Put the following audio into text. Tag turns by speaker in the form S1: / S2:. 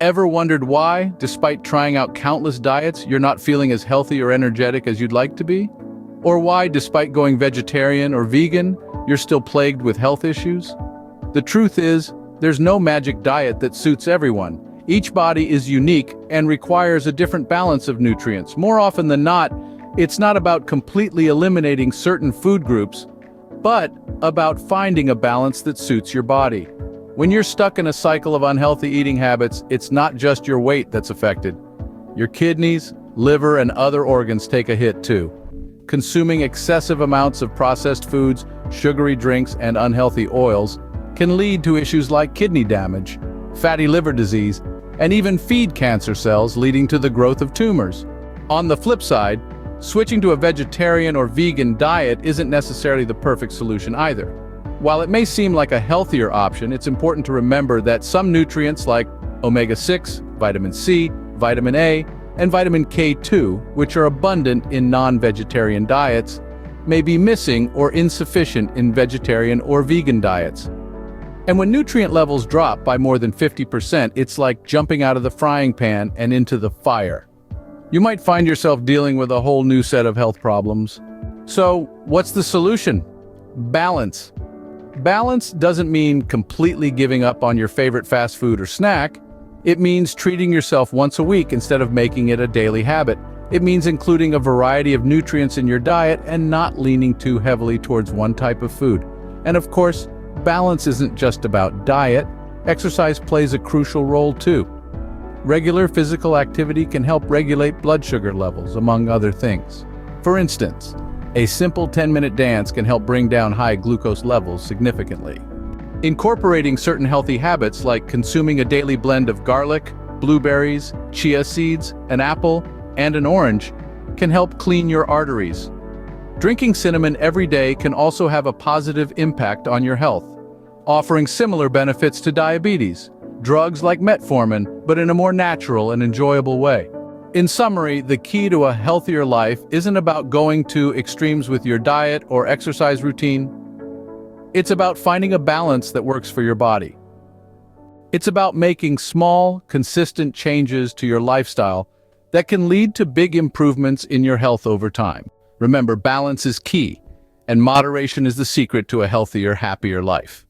S1: ever wondered why, despite trying out countless diets, you're not feeling as healthy or energetic as you'd like to be? Or why, despite going vegetarian or vegan, you're still plagued with health issues? The truth is, there's no magic diet that suits everyone. Each body is unique and requires a different balance of nutrients. More often than not, it's not about completely eliminating certain food groups, but about finding a balance that suits your body. When you're stuck in a cycle of unhealthy eating habits, it's not just your weight that's affected. Your kidneys, liver, and other organs take a hit too. Consuming excessive amounts of processed foods, sugary drinks, and unhealthy oils can lead to issues like kidney damage, fatty liver disease, and even feed cancer cells, leading to the growth of tumors. On the flip side, switching to a vegetarian or vegan diet isn't necessarily the perfect solution either. While it may seem like a healthier option, it's important to remember that some nutrients like omega-6, vitamin C, vitamin A, and vitamin K2, which are abundant in non-vegetarian diets, may be missing or insufficient in vegetarian or vegan diets. And when nutrient levels drop by more than 50%, it's like jumping out of the frying pan and into the fire. You might find yourself dealing with a whole new set of health problems. So, what's the solution? Balance. Balance doesn't mean completely giving up on your favorite fast food or snack. It means treating yourself once a week instead of making it a daily habit. It means including a variety of nutrients in your diet and not leaning too heavily towards one type of food. And of course, balance isn't just about diet. Exercise plays a crucial role too. Regular physical activity can help regulate blood sugar levels, among other things. For instance, a simple 10-minute dance can help bring down high glucose levels significantly. Incorporating certain healthy habits like consuming a daily blend of garlic, blueberries, chia seeds, an apple, and an orange can help clean your arteries. Drinking cinnamon every day can also have a positive impact on your health, offering similar benefits to diabetes, drugs like metformin, but in a more natural and enjoyable way. In summary, the key to a healthier life isn't about going to extremes with your diet or exercise routine. It's about finding a balance that works for your body. It's about making small, consistent changes to your lifestyle that can lead to big improvements in your health over time. Remember, balance is key, and moderation is the secret to a healthier, happier life.